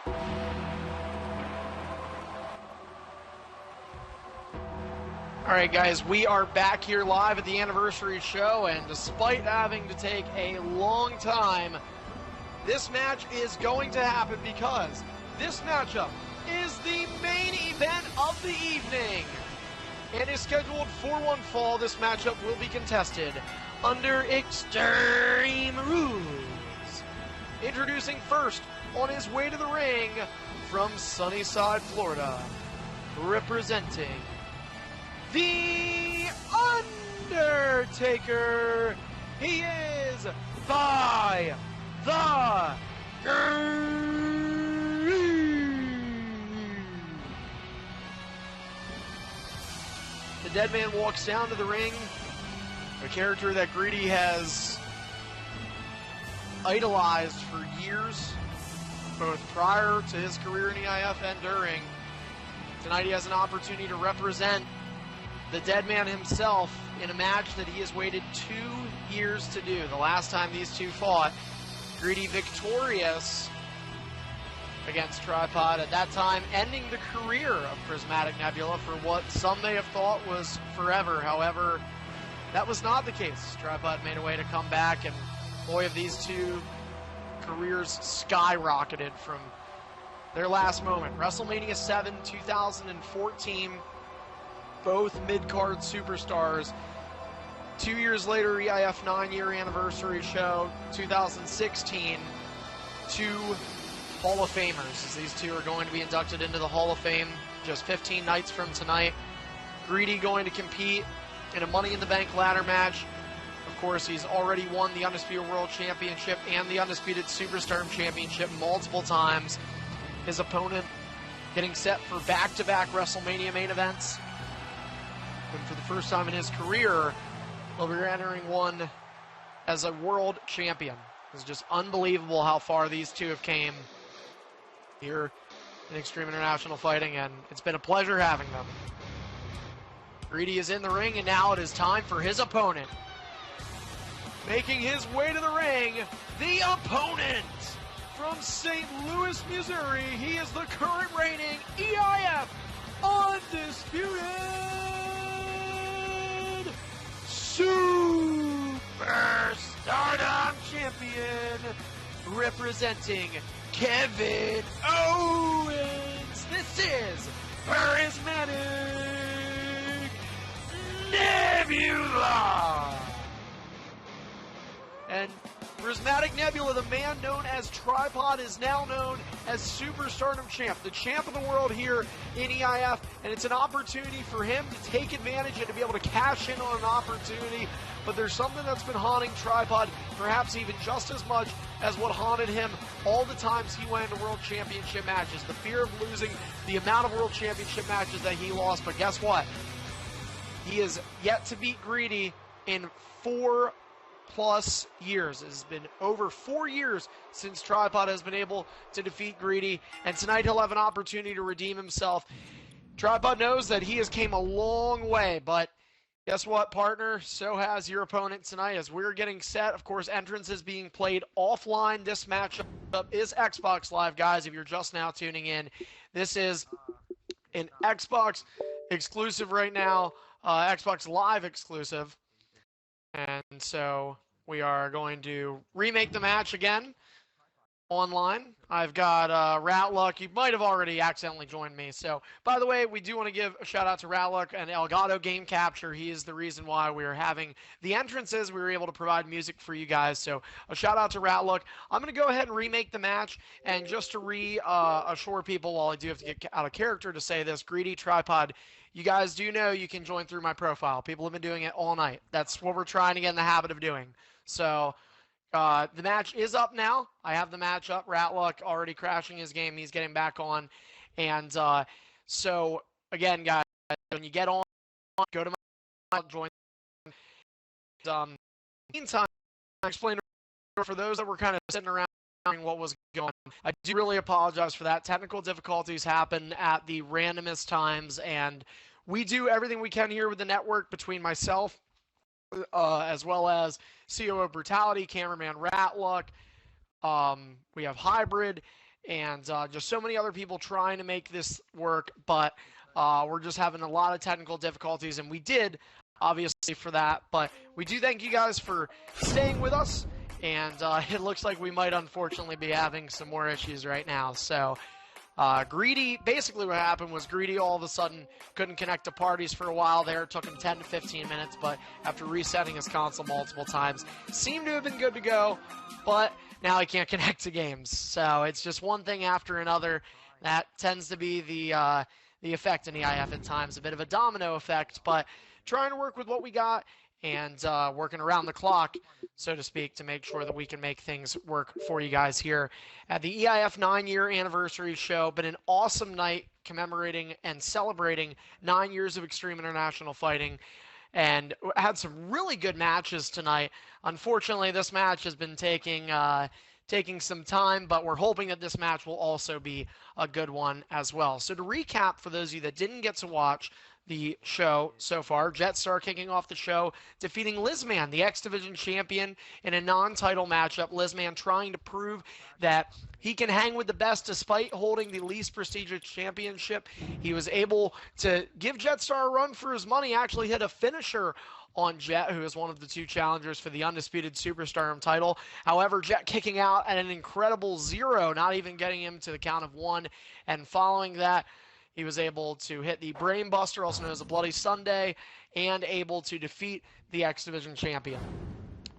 All right, guys, we are back here live at the anniversary show, and despite having to take a long time, this match is going to happen because this matchup is the main event of the evening and is scheduled for one fall. This matchup will be contested under Extreme Rules. Introducing first on his way to the ring from Sunnyside, Florida, representing The Undertaker, he is by the The dead man walks down to the ring, a character that Greedy has idolized for years, both prior to his career in EIF and during. Tonight he has an opportunity to represent the dead man himself in a match that he has waited 2 years to do. The last time these two fought, Greedy victorious against Tripod, at that time ending the career of Prismatic Nebula for what some may have thought was forever. However, that was not the case. Tripod made a way to come back, and boy, have these two careers skyrocketed from their last moment. WrestleMania 7, 2014, both mid-card superstars. 2 years later, EIF 9-year anniversary show, 2016, two Hall of Famers, as these two are going to be inducted into the Hall of Fame just 15 nights from tonight. Greedy going to compete in a Money in the Bank ladder match. Of course, he's already won the Undisputed World Championship and the Undisputed Superstar Championship multiple times. His opponent getting set for back-to-back WrestleMania main events. And for the first time in his career, he'll be entering one as a world champion. It's just unbelievable how far these two have came here in Extreme International Fighting, and it's been a pleasure having them. Greedy is in the ring, and now it is time for his opponent. Making his way to the ring, the opponent from St. Louis, Missouri. He is the current reigning EIF Undisputed Superstardom Champion, representing Kevin Owens. This is Prismatic Nebula. And Prismatic Nebula, the man known as Tripod, is now known as Superstardom Champ, the champ of the world here in EIF, and it's an opportunity for him to take advantage and to be able to cash in on an opportunity. But there's something that's been haunting Tripod, perhaps even just as much as what haunted him all the times he went into World Championship matches. The fear of losing, the amount of World Championship matches that he lost. But guess what? He is yet to beat Greedy in 4+ years. It has been over 4 years since Tripod has been able to defeat Greedy, and tonight he'll have an opportunity to redeem himself. Tripod knows that he has came a long way, but guess what, partner? So has your opponent tonight. As we're getting set, of course, entrance is being played offline. This matchup is Xbox Live, guys, if you're just now tuning in. This is an Xbox exclusive right now, Xbox Live exclusive. And so we are going to remake the match again online. I've got Ratluck. You might have already accidentally joined me. So, by the way, we do want to give a shout out to Ratluck and Elgato Game Capture. He is the reason why we are having the entrances. We were able to provide music for you guys. So, a shout out to Ratluck. I'm going to go ahead and remake the match. And just to reassure people, while I do have to get out of character to say this, Greedy, Tripod, you guys do know you can join through my profile. People have been doing it all night. That's what we're trying to get in the habit of doing. So, the match is up now. I have the match up. Ratluck already crashing his game. He's getting back on. And so, again, guys, when you get on, go to my join. Meantime, I explained for those that were kind of sitting around what was going on. I do really apologize for that. Technical difficulties happen at the randomest times, and we do everything we can here with the network between myself, as well as COO Brutality, cameraman Ratluck. We have Hybrid, and just so many other people trying to make this work, but we're just having a lot of technical difficulties, and we did, obviously, for that. But we do thank you guys for staying with us, and it looks like we might unfortunately be having some more issues right now. So Greedy, basically what happened was Greedy all of a sudden couldn't connect to parties for a while there. It took him 10 to 15 minutes, but after resetting his console multiple times, seemed to have been good to go, but now he can't connect to games. So it's just one thing after another. That tends to be the effect in EIF at times, a bit of a domino effect, but trying to work with what we got and working around the clock, so to speak, to make sure that we can make things work for you guys here at the EIF 9-year anniversary show. Been an awesome night commemorating and celebrating 9 years of Extreme International Fighting, and had some really good matches tonight. Unfortunately, this match has been taking some time, but we're hoping that this match will also be a good one as well. So to recap, for those of you that didn't get to watch the show so far, Jetstar kicking off the show, defeating Lizman, the X Division champion, in a non-title matchup. Lizman trying to prove that he can hang with the best despite holding the least prestigious championship. He was able to give Jetstar a run for his money, actually hit a finisher on Jet, who is one of the two challengers for the undisputed Superstardom title. However, Jet kicking out at an incredible 0, not even getting him to the count of 1. And following that, he was able to hit the Brainbuster, also known as the Bloody Sunday, and able to defeat the X Division champion.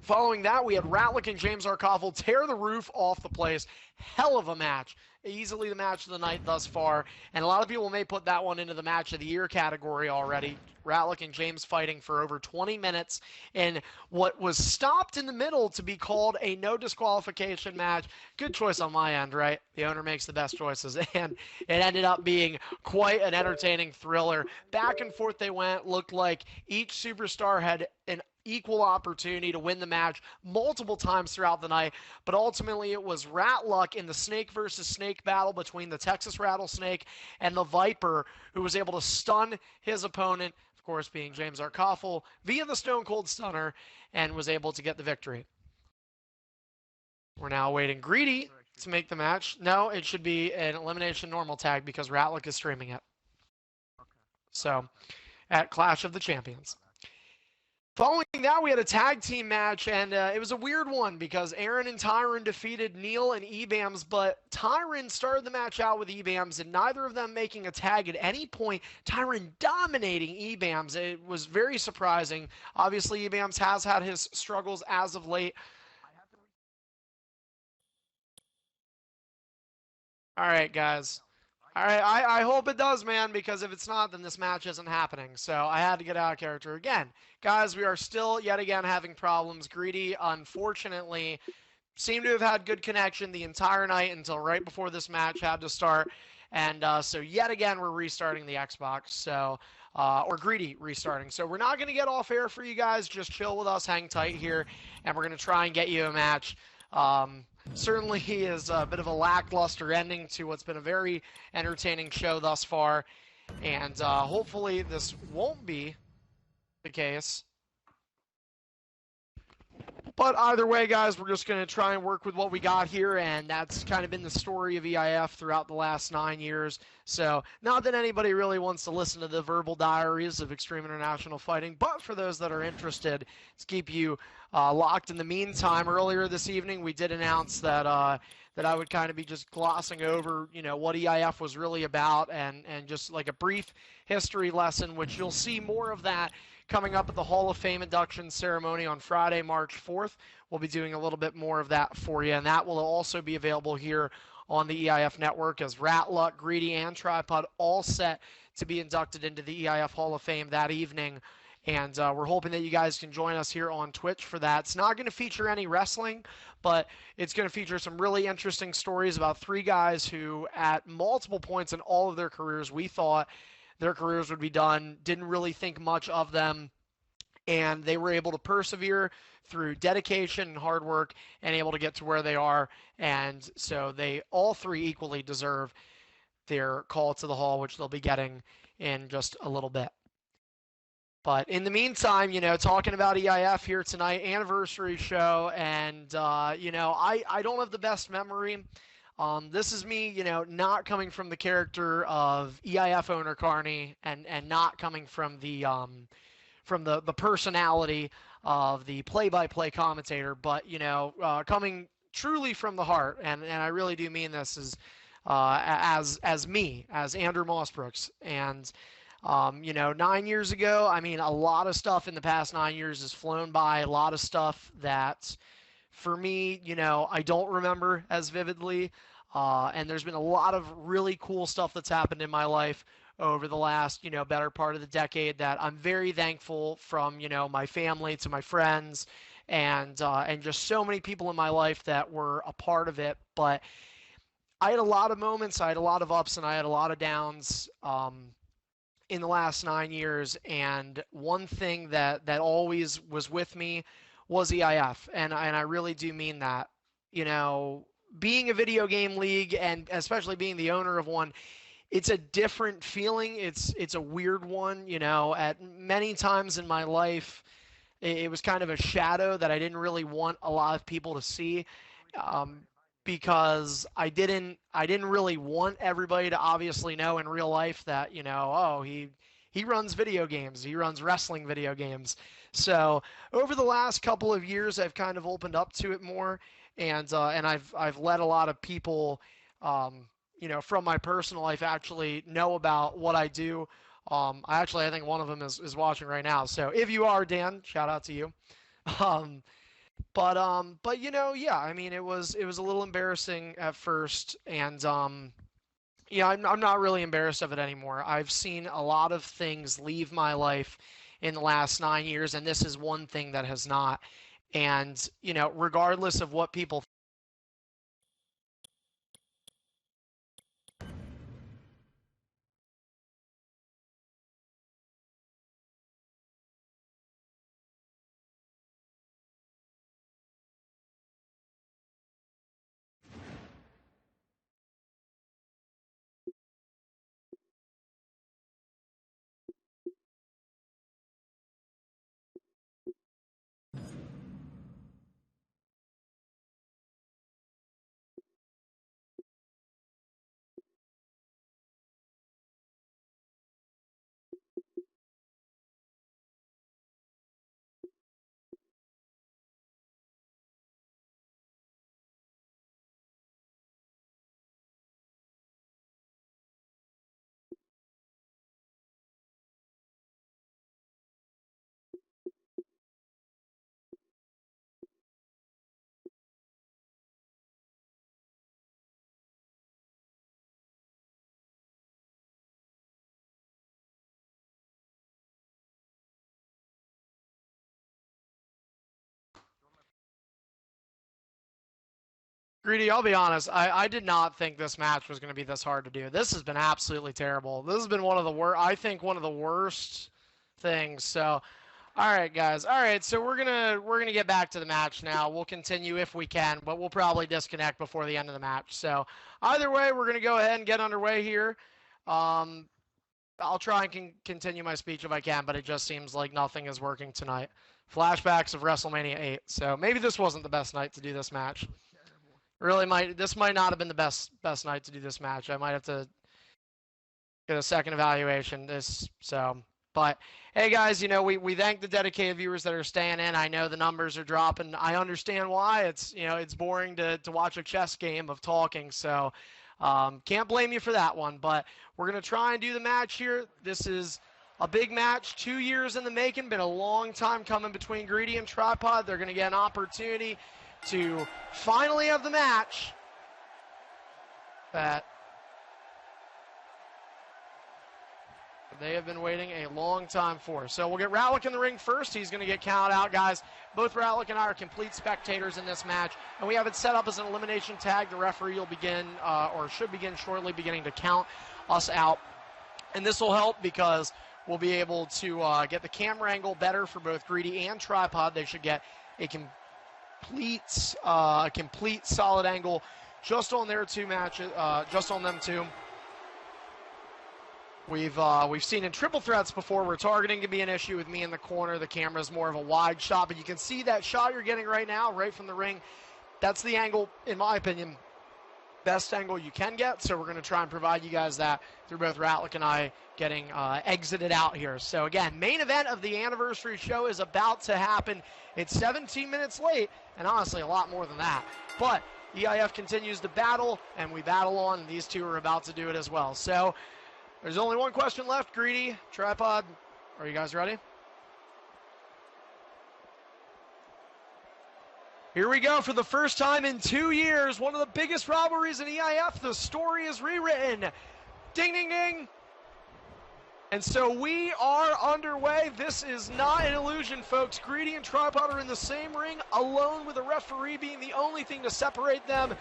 Following that, we had Ratlick and James Arkoffel tear the roof off the place. Hell of a match. Easily the match of the night thus far. And a lot of people may put that one into the match of the year category already. Ratlick and James fighting for over 20 minutes in what was stopped in the middle to be called a no disqualification match. Good choice on my end, right? The owner makes the best choices. And it ended up being quite an entertaining thriller. Back and forth they went. Looked like each superstar had an equal opportunity to win the match multiple times throughout the night, but ultimately it was Ratluck in the snake versus snake battle between the Texas Rattlesnake and the Viper, who was able to stun his opponent, of course being James Arkoffel, via the Stone Cold Stunner, and was able to get the victory. We're now awaiting Greedy to make the match. No, it should be an elimination normal tag because Ratluck is streaming it. So, at Clash of the Champions. Following that, we had a tag team match, and it was a weird one because Aaron and Tyron defeated Neil and Ebams, but Tyron started the match out with Ebams, and neither of them making a tag at any point. Tyron dominating Ebams. It was very surprising. Obviously, Ebams has had his struggles as of late. All right, guys. All right, I hope it does, man, because if it's not, then this match isn't happening. So I had to get out of character again. Guys, we are still, yet again, having problems. Greedy, unfortunately, seemed to have had good connection the entire night until right before this match had to start. And so yet again, we're restarting the Xbox. So, or Greedy restarting. So we're not going to get off air for you guys. Just chill with us, hang tight here, and we're going to try and get you a match. Certainly is a bit of a lackluster ending to what's been a very entertaining show thus far, and hopefully this won't be the case. But either way, guys, we're just going to try and work with what we got here, and that's kind of been the story of EIF throughout the last 9 years. So, not that anybody really wants to listen to the verbal diaries of Extreme International Fighting, but for those that are interested, to keep you locked. In the meantime, earlier this evening, we did announce that that I would kind of be just glossing over, you know, what EIF was really about, and just like a brief history lesson, which you'll see more of that coming up at the Hall of Fame induction ceremony on Friday, March 4th. We'll be doing a little bit more of that for you, and that will also be available here on the EIF network as Ratluck, Greedy, and Tripod all set to be inducted into the EIF Hall of Fame that evening. And we're hoping that you guys can join us here on Twitch for that. It's not going to feature any wrestling, but it's going to feature some really interesting stories about 3 guys who, at multiple points in all of their careers, we thought their careers would be done, didn't really think much of them, and they were able to persevere through dedication and hard work and able to get to where they are. And so they all 3 equally deserve their call to the hall, which they'll be getting in just a little bit. But in the meantime, you know, talking about EIF here tonight, anniversary show, and, you know, I don't have the best memory This is me, not coming from the character of EIF owner Carney, and not coming from the personality of the play-by-play commentator, but coming truly from the heart, and I really do mean this as me, as Andrew Mossbrooks. And 9 years ago, I mean, a lot of stuff in the past 9 years has flown by. A lot of stuff that, for me, I don't remember as vividly. And there's been a lot of really cool stuff that's happened in my life over the last, better part of the decade that I'm very thankful, from, my family to my friends, and just so many people in my life that were a part of it. But I had a lot of moments, I had a lot of ups, and I had a lot of downs in the last 9 years. And one thing that always was with me was EIF, and I really do mean that. Being a video game league, and especially being the owner of one, it's a different feeling. It's a weird one. At many times in my life, it was kind of a shadow that I didn't really want a lot of people to see, because I didn't really want everybody to obviously know in real life that, oh, he runs video games, he runs wrestling video games. So over the last couple of years, I've kind of opened up to it more, and I've let a lot of people, from my personal life, actually know about what I do. I think one of them is watching right now. So if you are, Dan, shout out to you. Um, but yeah, I mean, it was a little embarrassing at first, and I'm not really embarrassed of it anymore. I've seen a lot of things leave my life in the last 9 years, and this is one thing that has not. And regardless of what people. Greedy, I'll be honest, I did not think this match was going to be this hard to do. This has been absolutely terrible. This has been one of the worst, I think one of the worst things. So, all right, guys. All right, so we're gonna get back to the match now. We'll continue if we can, but we'll probably disconnect before the end of the match. So either way, we're gonna go ahead and get underway here. I'll try and continue my speech if I can, but it just seems like nothing is working tonight. Flashbacks of WrestleMania 8. So maybe this wasn't the best night to do this match. This might not have been the best night to do this match. I might have to get a second evaluation. But hey guys, we thank the dedicated viewers that are staying in. I know the numbers are dropping. I understand why. It's boring to watch a chess game of talking. So can't blame you for that one. But we're gonna try and do the match here. This is a big match, 2 years in the making. Been a long time coming between Greedy and Tripod. They're gonna get an opportunity to finally have the match that they have been waiting a long time for. So we'll get Ratlick in the ring first. He's going to get counted out, guys. Both Ratlick and I are complete spectators in this match, and we have it set up as an elimination tag. The referee will begin, or should begin shortly, beginning to count us out. And this will help because we'll be able to get the camera angle better for both Greedy and Tripod. They should get a complete solid angle just on their two matches, just on them two. We've seen in triple threats before where targeting can be an issue with me in the corner. The camera is more of a wide shot, but you can see that shot you're getting right now, right from the ring. That's the angle, in my opinion, best angle you can get, so we're going to try and provide you guys that through both Ratlick and I getting exited out here. So again, main event of the anniversary show is about to happen. It's 17 minutes late, and honestly a lot more than that. But EIF continues to battle, and we battle on, and these two are about to do it as well. So there's only one question left. Greedy, Tripod, are you guys ready? Here we go for the first time in 2 years. One of the biggest rivalries in EIF. The story is rewritten. Ding, ding, ding. And so we are underway. This is not an illusion, folks. Greedy and Tripod are in the same ring, alone with a referee being the only thing to separate them.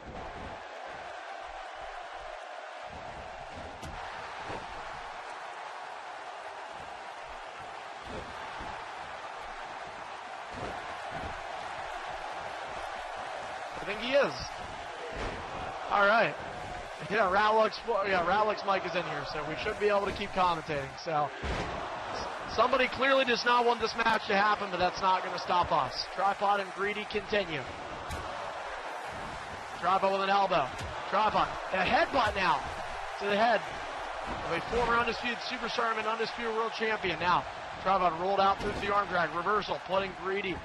I think he is. All right. Yeah, Ratlick's mic is in here, so we should be able to keep commentating. So somebody clearly does not want this match to happen, but that's not going to stop us. Tripod and Greedy continue. Tripod with an elbow. Tripod, a headbutt now to the head of a former undisputed superstar and undisputed world champion. Now, Tripod rolled out through the arm drag. Reversal, putting Greedy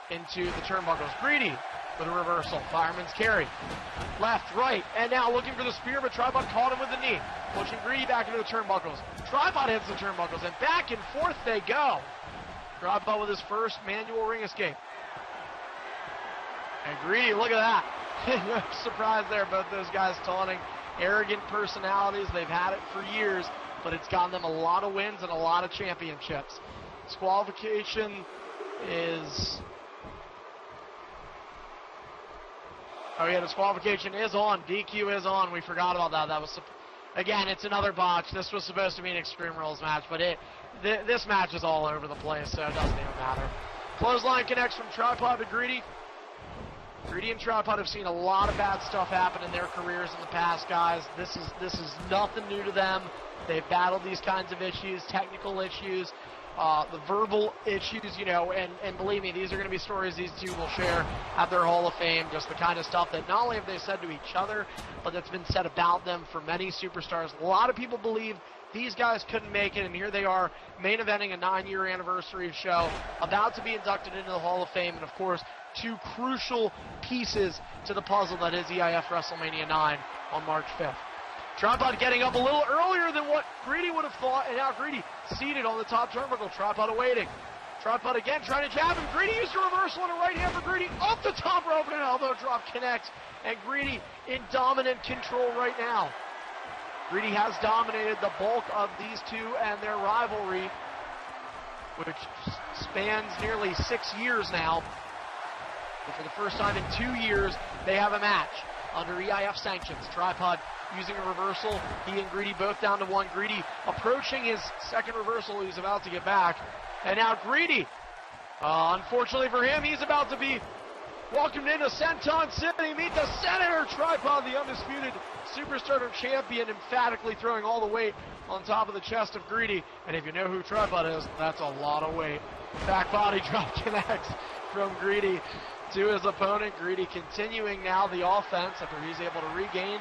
into the turnbuckles. Greedy with a reversal. Fireman's carry. Left, right, and now looking for the spear, but Tripod caught him with the knee. Pushing Greedy back into the turnbuckles. Tripod hits the turnbuckles, and back and forth they go. Tripod with his first manual ring escape. And Greedy, look at that. No surprise there, both those guys taunting. Arrogant personalities. They've had it for years, but it's gotten them a lot of wins and a lot of championships. Disqualification is... Oh, yeah, disqualification is on. DQ is on. We forgot about that. That was, again, it's another botch. This was supposed to be an Extreme Rules match, but this match is all over the place, so it doesn't even matter. Clothesline connects from Tripod to Greedy. Greedy and Tripod have seen a lot of bad stuff happen in their careers in the past, guys. This is nothing new to them. They've battled these kinds of issues, technical issues, the verbal issues, you know, and believe me, these are going to be stories these two will share at their Hall of Fame, just the kind of stuff that not only have they said to each other, but that's been said about them for many superstars. A lot of people believe these guys couldn't make it, and here they are, main eventing a 9-year anniversary show, about to be inducted into the Hall of Fame, and of course, two crucial pieces to the puzzle that is EIF WrestleMania 9 on March 5th. Tripod getting up a little earlier than what Greedy would have thought, and now Greedy seated on the top turnbuckle. Tripod awaiting. Tripod again trying to jab him. Greedy used a reversal and a right hand for Greedy. Off the top rope and an elbow drop connects. And Greedy in dominant control right now. Greedy has dominated the bulk of these two and their rivalry, which spans nearly 6 years now. But for the first time in 2 years, they have a match under EIF sanctions. Tripod using a reversal. He and Greedy both down to one. Greedy approaching his second reversal. He's about to get back. And now Greedy, unfortunately for him, he's about to be welcomed into Senton City. Meet the Senator. Tripod, the undisputed Superstardom champion, emphatically throwing all the weight on top of the chest of Greedy. And if you know who Tripod is, that's a lot of weight. Back body drop connects from Greedy to his opponent. Greedy continuing now the offense after he's able to regain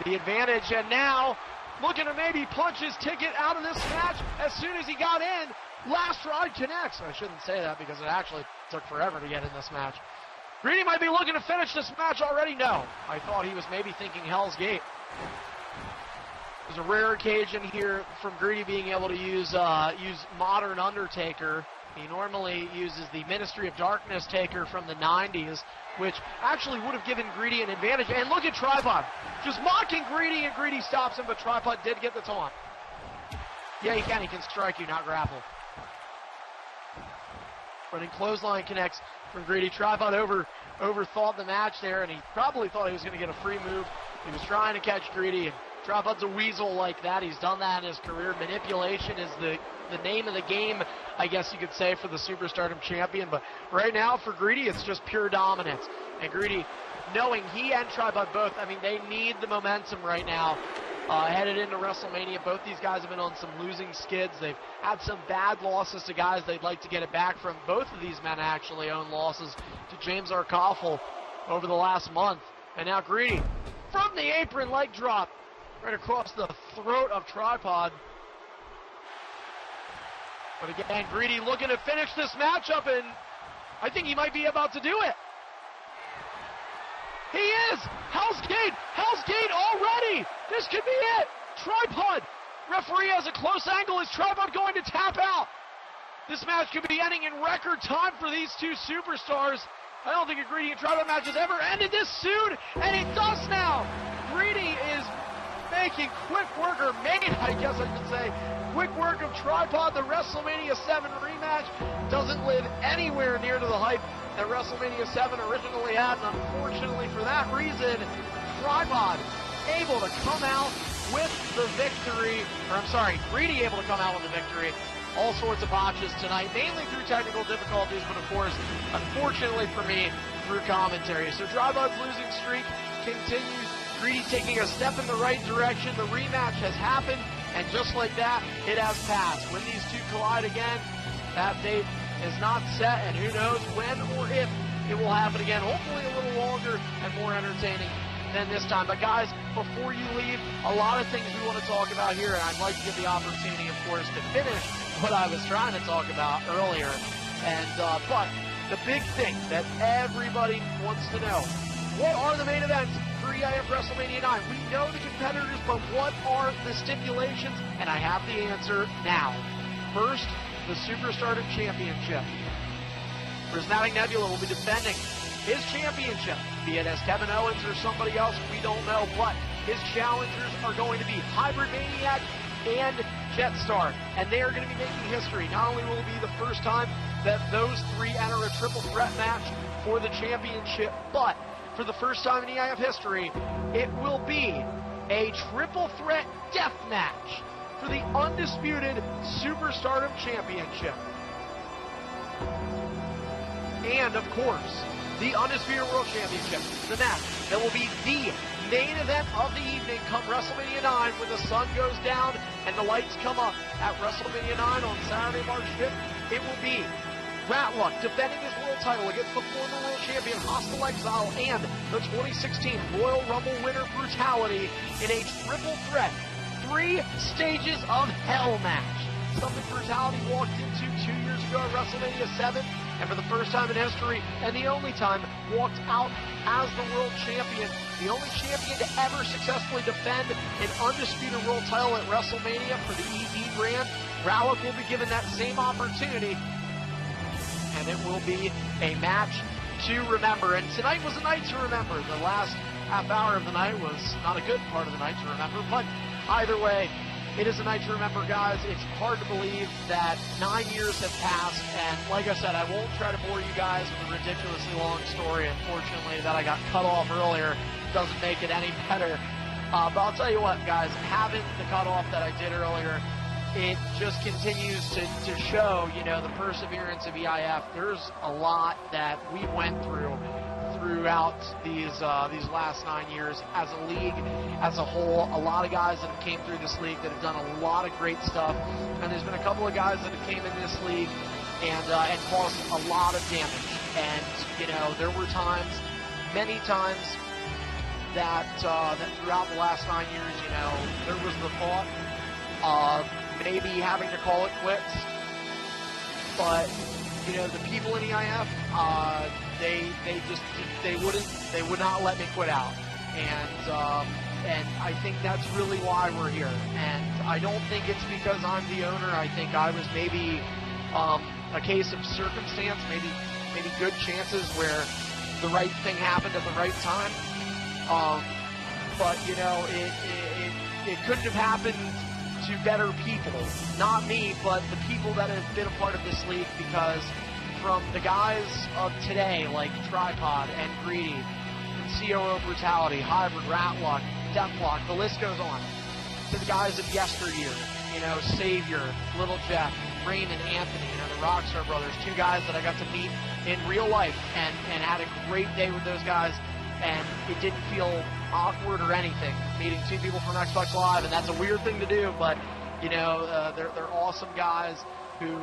the advantage, and now looking to maybe punch his ticket out of this match as soon as he got in. Last ride connects. I shouldn't say that because it actually took forever to get in this match. Greedy might be looking to finish this match already. No, I thought he was maybe thinking Hell's Gate. There's a rare occasion here from Greedy being able to use modern Undertaker. He normally uses the Ministry of Darkness Taker from the 90s, which actually would have given Greedy an advantage. And look at Tripod, just mocking Greedy, and Greedy stops him, but Tripod did get the taunt. Yeah, he can strike you, not grapple. Running clothesline connects from Greedy. Tripod overthought the match there, and he probably thought he was going to get a free move. He was trying to catch Greedy, and Tripod's a weasel like that. He's done that in his career. Manipulation is the name of the game, I guess you could say, for the Superstardom champion. But right now for Greedy, it's just pure dominance. And Greedy, knowing he and Tripod both, I mean, they need the momentum right now. Headed into WrestleMania, both these guys have been on some losing skids. They've had some bad losses to guys they'd like to get it back from. Both of these men actually own losses to James Arkoffel over the last month. And now Greedy from from the apron, leg drop right across the throat of Tripod. But again, Greedy looking to finish this matchup, and I think he might be about to do it. He is! Hell's Gate already! This could be it! Tripod! Referee has a close angle. Is Tripod going to tap out? This match could be ending in record time for these two superstars. I don't think a Greedy and Tripod match has ever ended this soon, and it does now! Greedy is making quick work, or made, I guess I should say, quick work of Tripod. The WrestleMania 7 rematch doesn't live anywhere near to the hype that WrestleMania 7 originally had, and unfortunately for that reason, Tripod able to come out with the victory, or I'm sorry, Greedy able to come out with the victory. All sorts of botches tonight, mainly through technical difficulties, but of course, unfortunately for me, through commentary. So Tripod's losing streak continues. Greedy taking a step in the right direction. The rematch has happened, and just like that, it has passed. When these two collide again, that date is not set, and who knows when or if it will happen again. Hopefully a little longer and more entertaining than this time. But guys, before you leave, a lot of things we want to talk about here, and I'd like to give the opportunity, of course, to finish what I was trying to talk about earlier. And but the big thing that everybody wants to know, what are the main events for EIF WrestleMania 9? We know the competitors, but what are the stipulations? And I have the answer now. First, the Superstardom Championship. Prismatic Nebula will be defending his championship, be it as Kevin Owens or somebody else, we don't know, but his challengers are going to be Hybrid Maniac and Jetstar, and they are going to be making history. Not only will it be the first time that those three enter a triple threat match for the championship, but for the first time in EIF history, it will be a triple threat death match for the undisputed Superstardom Championship. And, of course, the Undisputed World Championship, the match that will be the main event of the evening come WrestleMania 9 when the sun goes down and the lights come up at WrestleMania 9 on Saturday, March 5th. It will be Ratluck defending his world title against the former world champion Hostile Exile and the 2016 Royal Rumble winner Brutality in a triple threat 3 stages of hell match. Something Brutality walked into 2 years ago at WrestleMania 7, and for the first time in history, and the only time, walked out as the world champion. The only champion to ever successfully defend an undisputed world title at WrestleMania for the ED brand. Ratluck will be given that same opportunity, and it will be a match to remember. And tonight was a night to remember. The last half hour of the night was not a good part of the night to remember, but either way, it is a night to remember, guys. It's hard to believe that 9 years have passed, and like I said, I won't try to bore you guys with a ridiculously long story. Unfortunately, that I got cut off earlier doesn't make it any better. But I'll tell you what, guys, having the cutoff that I did earlier, it just continues to show, you know, the perseverance of EIF. There's a lot that we went throughout these last 9 years as a league, as a whole. A lot of guys that have came through this league that have done a lot of great stuff, and there's been a couple of guys that have came in this league and caused a lot of damage. And you know, there were times, many times, that throughout the last 9 years, you know, there was the thought of maybe having to call it quits, but you know, the people in EIF, they would not let me quit out, and I think that's really why we're here. And I don't think it's because I'm the owner. I think I was maybe a case of circumstance, maybe good chances where the right thing happened at the right time. But you know, it couldn't have happened to better people, not me, but the people that have been a part of this league, because from the guys of today, like Tripod and Greedy, and COO Brutality, Hybrid, Ratluck, Deathlock, the list goes on, to the guys of yesteryear, you know, Savior, Little Jeff, Raymond, Anthony, you know, the Rockstar Brothers, 2 guys that I got to meet in real life and had a great day with those guys, and it didn't feel awkward or anything, meeting 2 people from Xbox Live, and that's a weird thing to do, but, you know, they're awesome guys who,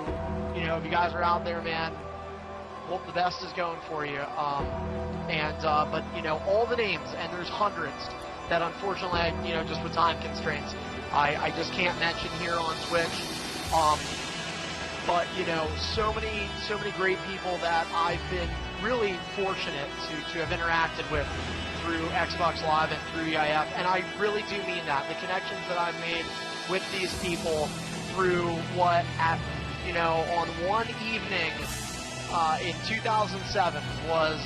you know, if you guys are out there, man, hope the best is going for you. But, you know, all the names, and there's hundreds, that unfortunately, just with time constraints, I just can't mention here on Twitch. But so many great people that I've been really fortunate to have interacted with through Xbox Live and through EIF, and I really do mean that. The connections that I've made with these people through what on one evening in 2007 was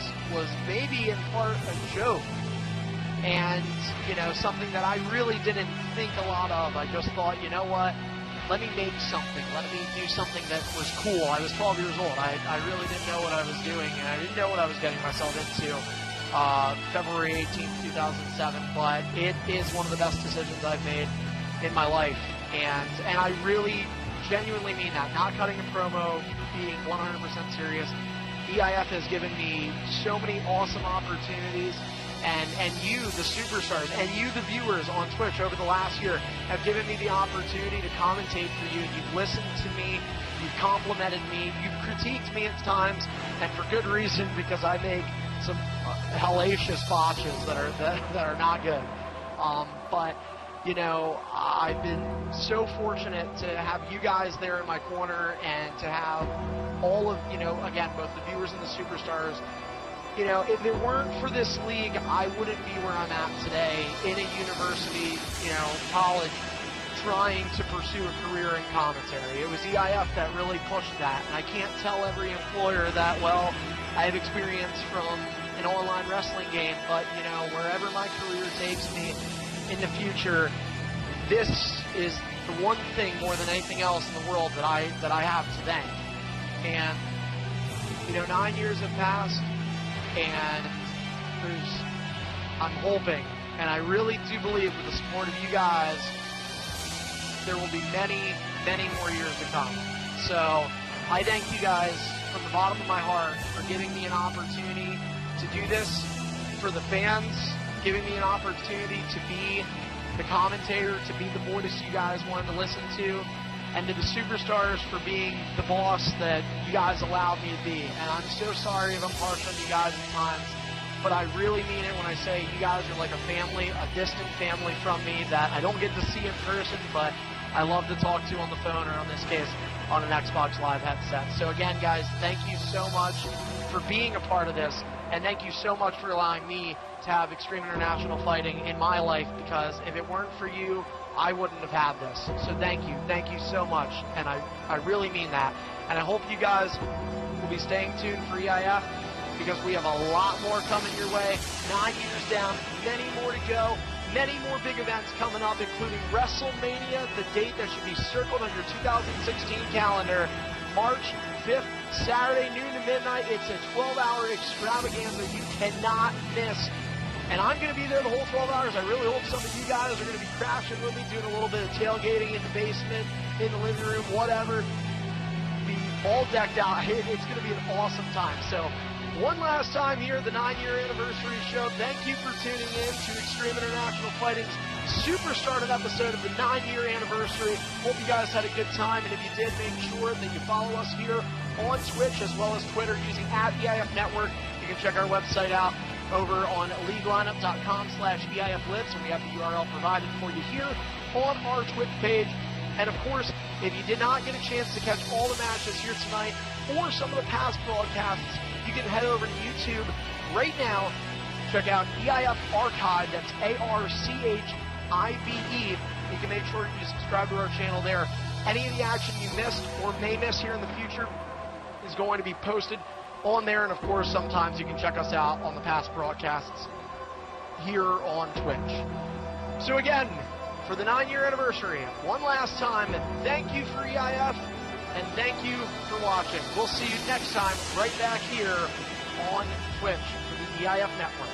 maybe in part a joke, and something that I really didn't think a lot of. I just thought, you know what? Let me make something. Let me do something that was cool. I was 12 years old. I really didn't know what I was doing, and I didn't know what I was getting myself into. February 18th, 2007, but it is one of the best decisions I've made in my life, and I really genuinely mean that. Not cutting a promo, being 100% serious. EIF has given me so many awesome opportunities, and you, the superstars, and you, the viewers on Twitch over the last year, have given me the opportunity to commentate for you. You've listened to me, you've complimented me, you've critiqued me at times, and for good reason, because I make some hellacious botches that are not good. But I've been so fortunate to have you guys there in my corner, and to have all of again, both the viewers and the superstars. If it weren't for this league, I wouldn't be where I'm at today in a university, college, trying to pursue a career in commentary. It was EIF that really pushed that, and I can't tell every employer that, well, I have experience from an online wrestling game, but, wherever my career takes me in the future, this is the one thing more than anything else in the world that I have to thank. And, 9 years have passed, and I'm hoping, and I really do believe with the support of you guys, there will be many, many more years to come. So I thank you guys from the bottom of my heart for giving me an opportunity to do this, for the fans giving me an opportunity to be the commentator, to be the voice you guys wanted to listen to, and to the superstars for being the boss that you guys allowed me to be. And I'm so sorry if I'm harsh on you guys at times, but I really mean it when I say you guys are like a family, a distant family from me that I don't get to see in person, but I love to talk to on the phone, or in this case, on an Xbox Live headset. So again, guys, thank you so much for being a part of this, and thank you so much for allowing me to have Extreme International Fighting in my life, because if it weren't for you, I wouldn't have had this. So thank you so much, and I really mean that. And I hope you guys will be staying tuned for EIF, because we have a lot more coming your way. 9 years down, many more to go, many more big events coming up, including WrestleMania, the date that should be circled on your 2016 calendar, March 5th, Saturday, noon to midnight. It's a 12-hour extravaganza you cannot miss. And I'm going to be there the whole 12 hours. I really hope some of you guys are going to be crashing with me, doing a little bit of tailgating in the basement, in the living room, whatever. Be all decked out. It's going to be an awesome time. So one last time here, the 9-year anniversary show. Thank you for tuning in to Extreme International Fighting's super-started episode of the 9-year anniversary. Hope you guys had a good time, and if you did, make sure that you follow us here on Twitch as well as Twitter using @EIF Network. You can check our website out over on leaguelineup.com/EIFblitz, and we have the URL provided for you here on our Twitch page. And of course, if you did not get a chance to catch all the matches here tonight, or some of the past broadcasts, you can head over to YouTube right now. Check out EIF Archive, that's ARCHIVE. You can make sure you subscribe to our channel there. Any of the action you missed or may miss here in the future is going to be posted on there, and of course, sometimes you can check us out on the past broadcasts here on Twitch. So again, for the 9-year anniversary, one last time, thank you for EIF, and thank you for watching. We'll see you next time right back here on Twitch for the EIF Network.